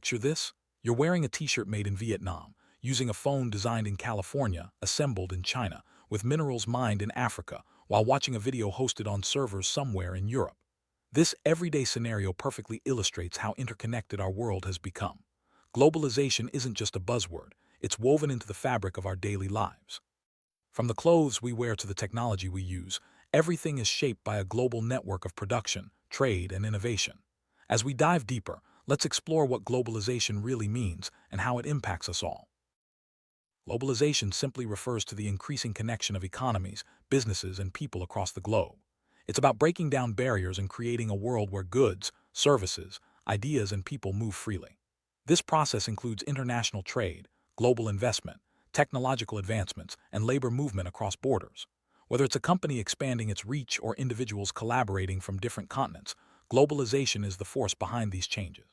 Picture this: you're wearing a t-shirt made in Vietnam, using a phone designed in California, assembled in China, with minerals mined in Africa, while watching a video hosted on servers somewhere in Europe. This everyday scenario perfectly illustrates how interconnected our world has become. Globalization isn't just a buzzword, it's woven into the fabric of our daily lives. From the clothes we wear to the technology we use, everything is shaped by a global network of production, trade, and innovation. As we dive deeper, let's explore what globalization really means and how it impacts us all. Globalization simply refers to the increasing connection of economies, businesses, and people across the globe. It's about breaking down barriers and creating a world where goods, services, ideas, and people move freely. This process includes international trade, global investment, technological advancements, and labor movement across borders. Whether it's a company expanding its reach or individuals collaborating from different continents, globalization is the force behind these changes.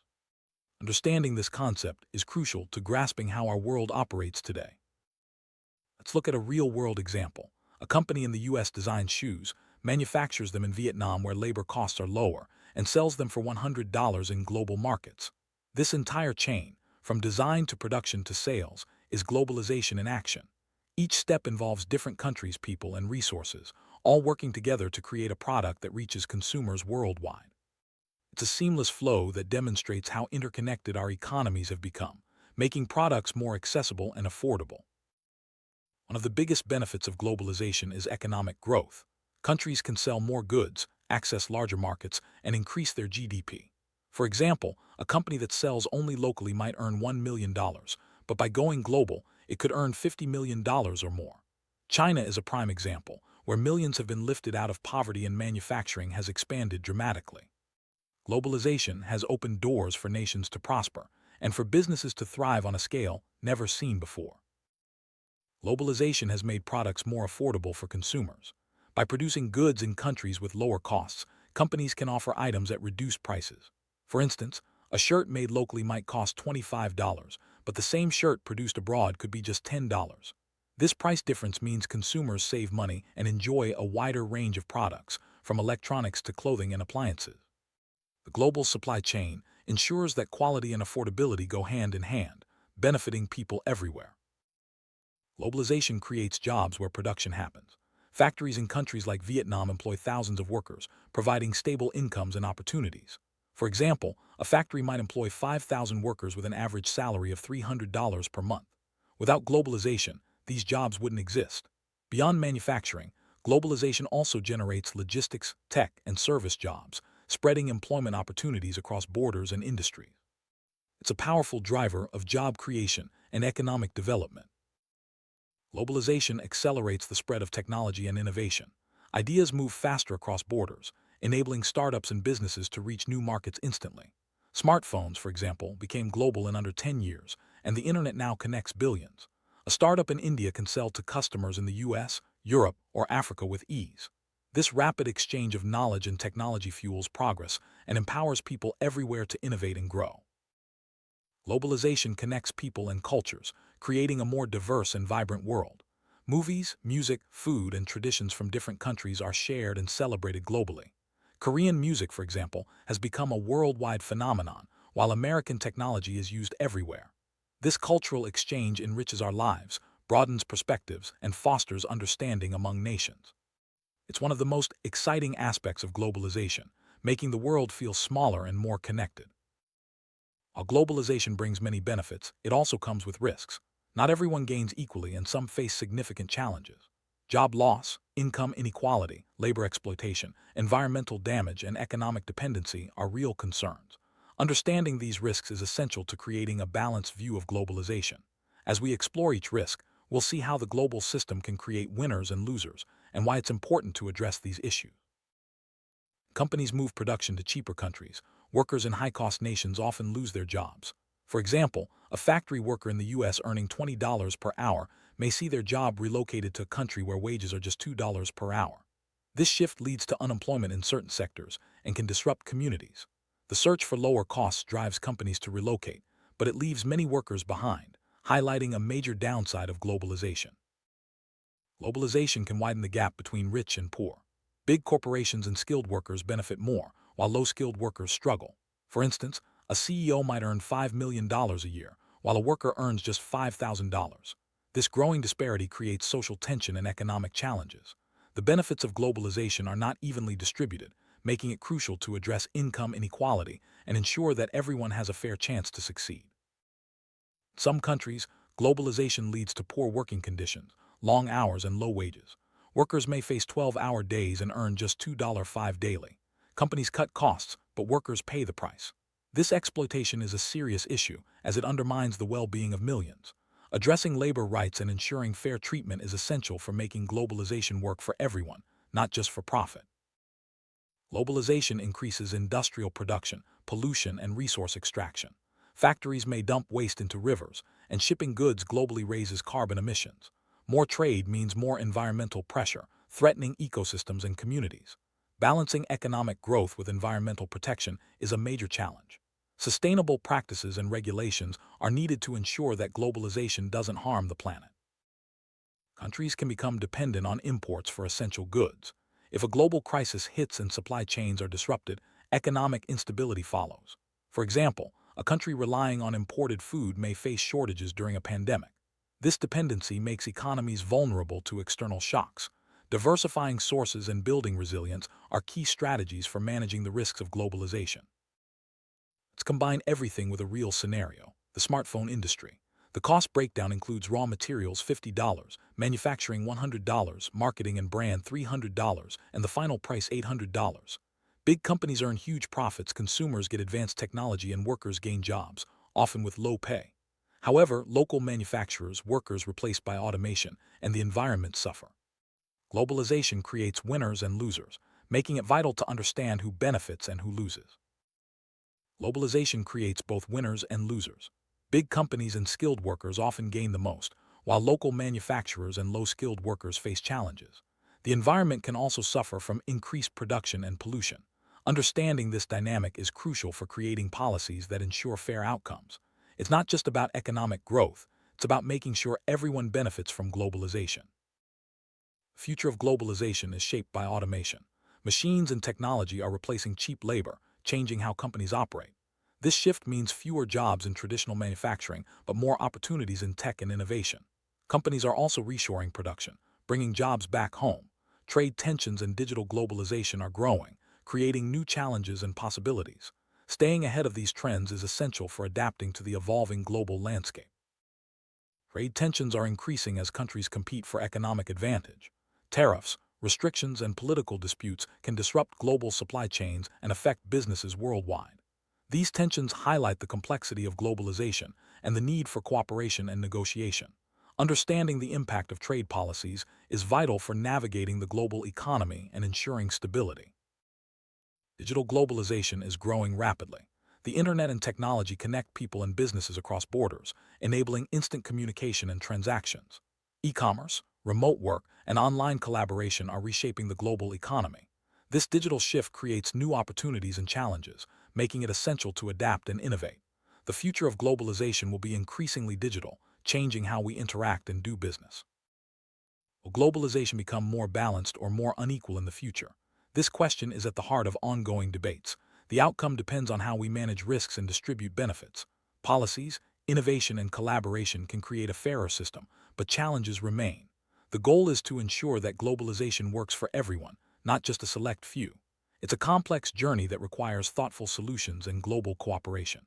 Understanding this concept is crucial to grasping how our world operates today. Let's look at a real-world example. A company in the US designs shoes, manufactures them in Vietnam where labor costs are lower, and sells them for $100 in global markets. This entire chain, from design to production to sales, is globalization in action. Each step involves different countries, people, and resources, all working together to create a product that reaches consumers worldwide. It's a seamless flow that demonstrates how interconnected our economies have become, making products more accessible and affordable. One of the biggest benefits of globalization is economic growth. Countries can sell more goods, access larger markets, and increase their GDP. For example, a company that sells only locally might earn $1 million, but by going global, it could earn $50 million or more. China is a prime example, where millions have been lifted out of poverty and manufacturing has expanded dramatically. Globalization has opened doors for nations to prosper and for businesses to thrive on a scale never seen before. Globalization has made products more affordable for consumers. By producing goods in countries with lower costs, companies can offer items at reduced prices. For instance, a shirt made locally might cost $25, but the same shirt produced abroad could be just $10. This price difference means consumers save money and enjoy a wider range of products, from electronics to clothing and appliances. The global supply chain ensures that quality and affordability go hand in hand, benefiting people everywhere. Globalization creates jobs where production happens. Factories in countries like Vietnam employ thousands of workers, providing stable incomes and opportunities. For example, a factory might employ 5,000 workers with an average salary of $300 per month. Without globalization, these jobs wouldn't exist. Beyond manufacturing, globalization also generates logistics, tech, and service jobs, spreading employment opportunities across borders and industries. It's a powerful driver of job creation and economic development. Globalization accelerates the spread of technology and innovation. Ideas move faster across borders, enabling startups and businesses to reach new markets instantly. Smartphones, for example, became global in under 10 years, and the internet now connects billions. A startup in India can sell to customers in the US, Europe, or Africa with ease. This rapid exchange of knowledge and technology fuels progress and empowers people everywhere to innovate and grow. Globalization connects people and cultures, creating a more diverse and vibrant world. Movies, music, food, and traditions from different countries are shared and celebrated globally. Korean music, for example, has become a worldwide phenomenon, while American technology is used everywhere. This cultural exchange enriches our lives, broadens perspectives, and fosters understanding among nations. It's one of the most exciting aspects of globalization, making the world feel smaller and more connected. While globalization brings many benefits, it also comes with risks. Not everyone gains equally, and some face significant challenges. Job loss, income inequality, labor exploitation, environmental damage, and economic dependency are real concerns. Understanding these risks is essential to creating a balanced view of globalization. As we explore each risk, we'll see how the global system can create winners and losers, and why it's important to address these issues. Companies move production to cheaper countries. Workers in high-cost nations often lose their jobs. For example, a factory worker in the US earning $20 per hour may see their job relocated to a country where wages are just $2 per hour. This shift leads to unemployment in certain sectors and can disrupt communities. The search for lower costs drives companies to relocate, but it leaves many workers behind, highlighting a major downside of globalization. Globalization can widen the gap between rich and poor. Big corporations and skilled workers benefit more, while low-skilled workers struggle. For instance, A CEO might earn $5 million a year, while a worker earns just $5,000. This growing disparity creates social tension and economic challenges. The benefits of globalization are not evenly distributed, making it crucial to address income inequality and ensure that everyone has a fair chance to succeed. In some countries, globalization leads to poor working conditions, long hours, and low wages. Workers may face 12-hour days and earn just $2.05 daily. Companies cut costs, but workers pay the price. This exploitation is a serious issue as it undermines the well-being of millions. Addressing labor rights and ensuring fair treatment is essential for making globalization work for everyone, not just for profit. Globalization increases industrial production, pollution, and resource extraction. Factories may dump waste into rivers, and shipping goods globally raises carbon emissions. More trade means more environmental pressure, threatening ecosystems and communities. Balancing economic growth with environmental protection is a major challenge. Sustainable practices and regulations are needed to ensure that globalization doesn't harm the planet. Countries can become dependent on imports for essential goods. If a global crisis hits and supply chains are disrupted, economic instability follows. For example, a country relying on imported food may face shortages during a pandemic. This dependency makes economies vulnerable to external shocks. Diversifying sources and building resilience are key strategies for managing the risks of globalization. Let's combine everything with a real scenario: the smartphone industry. The cost breakdown includes raw materials $50, manufacturing $100, marketing and brand $300, and the final price $800. Big companies earn huge profits, consumers get advanced technology, and workers gain jobs, often with low pay. However, local manufacturers, workers replaced by automation, and the environment suffer. Globalization creates winners and losers, making it vital to understand who benefits and who loses. Globalization creates both winners and losers. Big companies and skilled workers often gain the most, while local manufacturers and low-skilled workers face challenges. The environment can also suffer from increased production and pollution. Understanding this dynamic is crucial for creating policies that ensure fair outcomes. It's not just about economic growth, it's about making sure everyone benefits from globalization. The future of globalization is shaped by automation. Machines and technology are replacing cheap labor, changing how companies operate. This shift means fewer jobs in traditional manufacturing, but more opportunities in tech and innovation. Companies are also reshoring production, bringing jobs back home. Trade tensions and digital globalization are growing, creating new challenges and possibilities. Staying ahead of these trends is essential for adapting to the evolving global landscape. Trade tensions are increasing as countries compete for economic advantage. Tariffs, restrictions, and political disputes can disrupt global supply chains and affect businesses worldwide. These tensions highlight the complexity of globalization and the need for cooperation and negotiation. Understanding the impact of trade policies is vital for navigating the global economy and ensuring stability. Digital globalization is growing rapidly. The internet and technology connect people and businesses across borders, enabling instant communication and transactions. E-commerce, remote work, and online collaboration are reshaping the global economy. This digital shift creates new opportunities and challenges, making it essential to adapt and innovate. The future of globalization will be increasingly digital, changing how we interact and do business. Will globalization become more balanced or more unequal in the future? This question is at the heart of ongoing debates. The outcome depends on how we manage risks and distribute benefits. Policies, innovation, and collaboration can create a fairer system, but challenges remain. The goal is to ensure that globalization works for everyone, not just a select few. It's a complex journey that requires thoughtful solutions and global cooperation.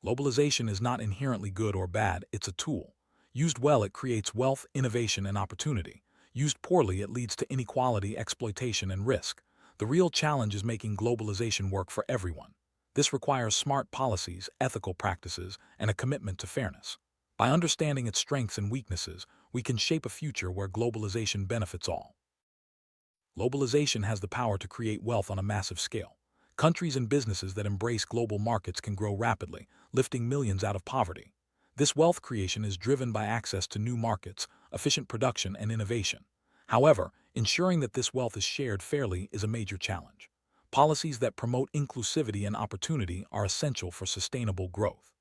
Globalization is not inherently good or bad, it's a tool. Used well, it creates wealth, innovation, and opportunity. Used poorly, it leads to inequality, exploitation, and risk. The real challenge is making globalization work for everyone. This requires smart policies, ethical practices, and a commitment to fairness. By understanding its strengths and weaknesses, we can shape a future where globalization benefits all. Globalization has the power to create wealth on a massive scale. Countries and businesses that embrace global markets can grow rapidly, lifting millions out of poverty. This wealth creation is driven by access to new markets, efficient production, and innovation. However, ensuring that this wealth is shared fairly is a major challenge. Policies that promote inclusivity and opportunity are essential for sustainable growth.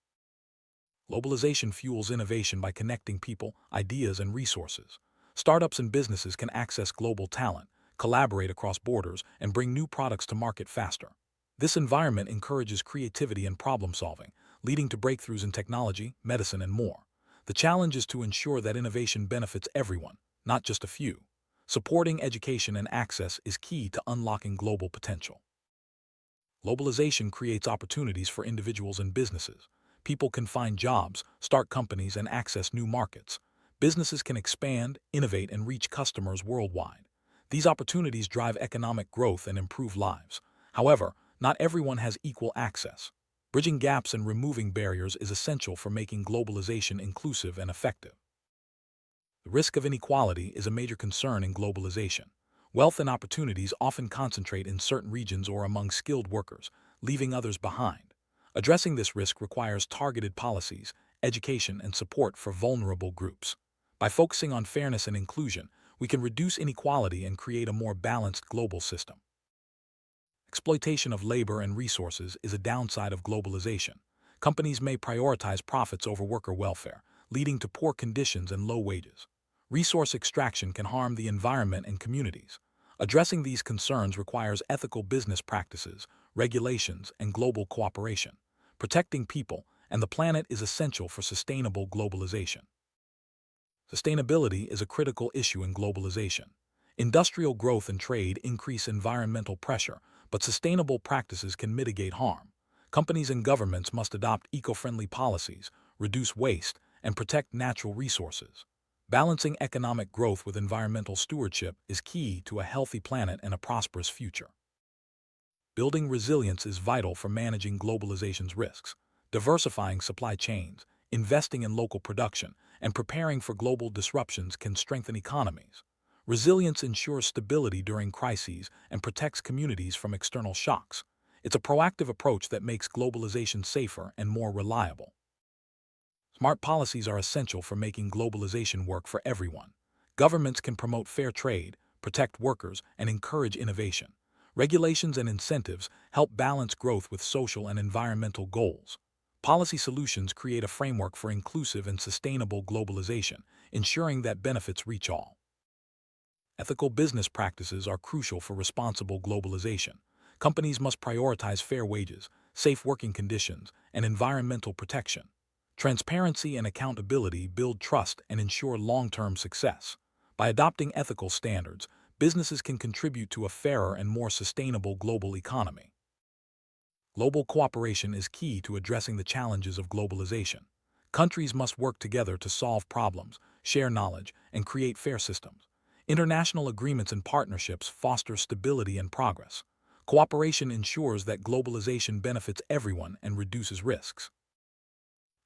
Globalization fuels innovation by connecting people, ideas, and resources. Startups and businesses can access global talent, collaborate across borders, and bring new products to market faster. This environment encourages creativity and problem solving, leading to breakthroughs in technology, medicine, and more. The challenge is to ensure that innovation benefits everyone, not just a few. Supporting education and access is key to unlocking global potential. Globalization creates opportunities for individuals and businesses. People can find jobs, start companies, and access new markets. Businesses can expand, innovate, and reach customers worldwide. These opportunities drive economic growth and improve lives. However, not everyone has equal access. Bridging gaps and removing barriers is essential for making globalization inclusive and effective. The risk of inequality is a major concern in globalization. Wealth and opportunities often concentrate in certain regions or among skilled workers, leaving others behind. Addressing this risk requires targeted policies, education, and support for vulnerable groups. By focusing on fairness and inclusion, we can reduce inequality and create a more balanced global system. Exploitation of labor and resources is a downside of globalization. Companies may prioritize profits over worker welfare, leading to poor conditions and low wages. Resource extraction can harm the environment and communities. Addressing these concerns requires ethical business practices, regulations, and global cooperation. Protecting people and the planet is essential for sustainable globalization. Sustainability is a critical issue in globalization. Industrial growth and trade increase environmental pressure, but sustainable practices can mitigate harm. Companies and governments must adopt eco-friendly policies, reduce waste, and protect natural resources. Balancing economic growth with environmental stewardship is key to a healthy planet and a prosperous future. Building resilience is vital for managing globalization's risks. Diversifying supply chains, investing in local production, and preparing for global disruptions can strengthen economies. Resilience ensures stability during crises and protects communities from external shocks. It's a proactive approach that makes globalization safer and more reliable. Smart policies are essential for making globalization work for everyone. Governments can promote fair trade, protect workers, and encourage innovation. Regulations and incentives help balance growth with social and environmental goals. Policy solutions create a framework for inclusive and sustainable globalization, ensuring that benefits reach all. Ethical business practices are crucial for responsible globalization. Companies must prioritize fair wages, safe working conditions, and environmental protection. Transparency and accountability build trust and ensure long-term success. By adopting ethical standards, businesses can contribute to a fairer and more sustainable global economy. Global cooperation is key to addressing the challenges of globalization. Countries must work together to solve problems, share knowledge, and create fair systems. International agreements and partnerships foster stability and progress. Cooperation ensures that globalization benefits everyone and reduces risks.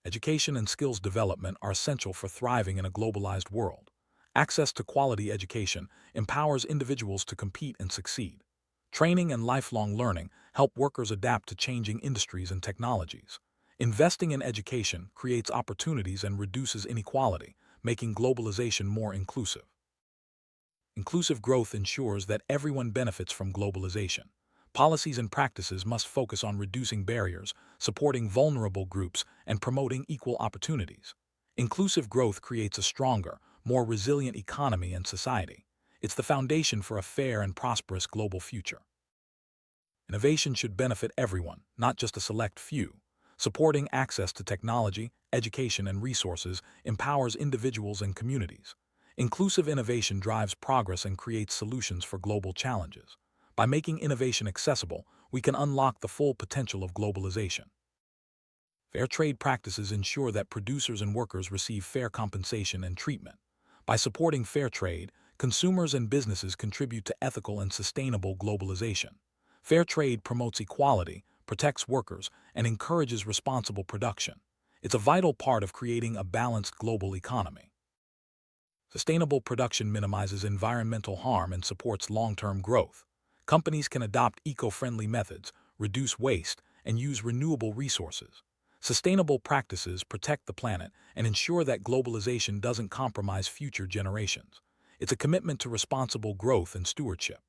Education and skills development are essential for thriving in a globalized world. Access to quality education empowers individuals to compete and succeed. Training and lifelong learning help workers adapt to changing industries and technologies. Investing in education creates opportunities and reduces inequality, making globalization more inclusive. Inclusive growth ensures that everyone benefits from globalization. Policies and practices must focus on reducing barriers, supporting vulnerable groups, and promoting equal opportunities. Inclusive growth creates a stronger, more resilient economy and society. It's the foundation for a fair and prosperous global future. Innovation should benefit everyone, not just a select few. Supporting access to technology, education, and resources empowers individuals and communities. Inclusive innovation drives progress and creates solutions for global challenges. By making innovation accessible, we can unlock the full potential of globalization. Fair trade practices ensure that producers and workers receive fair compensation and treatment. By supporting fair trade, consumers and businesses contribute to ethical and sustainable globalization. Fair trade promotes equality, protects workers, and encourages responsible production. It's a vital part of creating a balanced global economy. Sustainable production minimizes environmental harm and supports long-term growth. Companies can adopt eco-friendly methods, reduce waste, and use renewable resources. Sustainable practices protect the planet and ensure that globalization doesn't compromise future generations. It's a commitment to responsible growth and stewardship.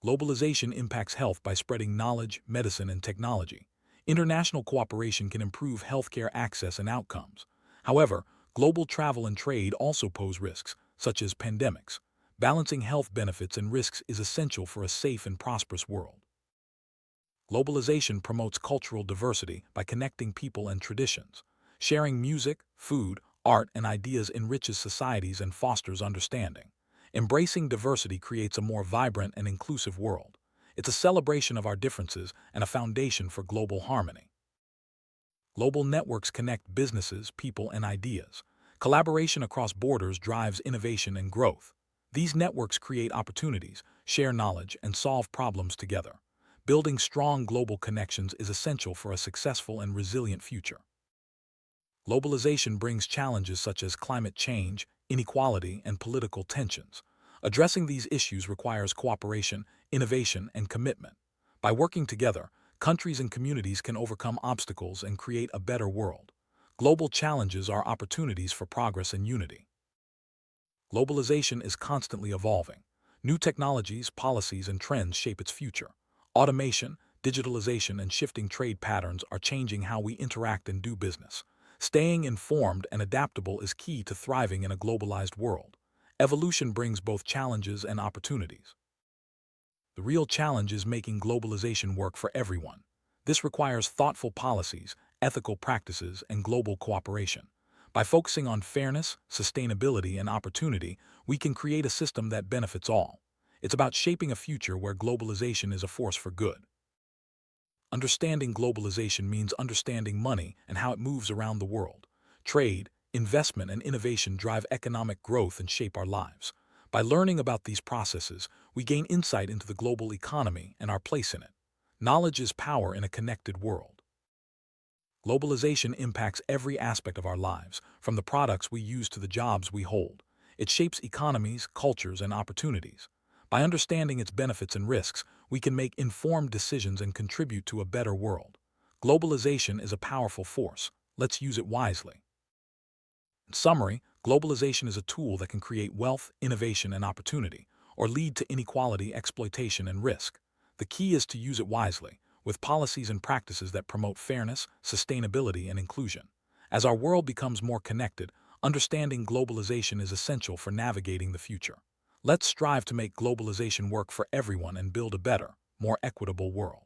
Globalization impacts health by spreading knowledge, medicine, and technology. International cooperation can improve healthcare access and outcomes. However, global travel and trade also pose risks, such as pandemics. Balancing health benefits and risks is essential for a safe and prosperous world. Globalization promotes cultural diversity by connecting people and traditions. Sharing music, food, art, and ideas enriches societies and fosters understanding. Embracing diversity creates a more vibrant and inclusive world. It's a celebration of our differences and a foundation for global harmony. Global networks connect businesses, people, and ideas. Collaboration across borders drives innovation and growth. These networks create opportunities, share knowledge, and solve problems together. Building strong global connections is essential for a successful and resilient future. Globalization brings challenges such as climate change, inequality, and political tensions. Addressing these issues requires cooperation, innovation, and commitment. By working together, countries and communities can overcome obstacles and create a better world. Global challenges are opportunities for progress and unity. Globalization is constantly evolving. New technologies, policies, and trends shape its future. Automation, digitalization, and shifting trade patterns are changing how we interact and do business. Staying informed and adaptable is key to thriving in a globalized world. Evolution brings both challenges and opportunities. The real challenge is making globalization work for everyone. This requires thoughtful policies, ethical practices, and global cooperation. By focusing on fairness, sustainability, and opportunity, we can create a system that benefits all. It's about shaping a future where globalization is a force for good. Understanding globalization means understanding money and how it moves around the world. Trade, investment, and innovation drive economic growth and shape our lives. By learning about these processes, we gain insight into the global economy and our place in it. Knowledge is power in a connected world. Globalization impacts every aspect of our lives, from the products we use to the jobs we hold. It shapes economies, cultures, and opportunities. By understanding its benefits and risks, we can make informed decisions and contribute to a better world. Globalization is a powerful force. Let's use it wisely. In summary, globalization is a tool that can create wealth, innovation, and opportunity, or lead to inequality, exploitation, and risk. The key is to use it wisely, with policies and practices that promote fairness, sustainability, and inclusion. As our world becomes more connected, understanding globalization is essential for navigating the future. Let's strive to make globalization work for everyone and build a better, more equitable world.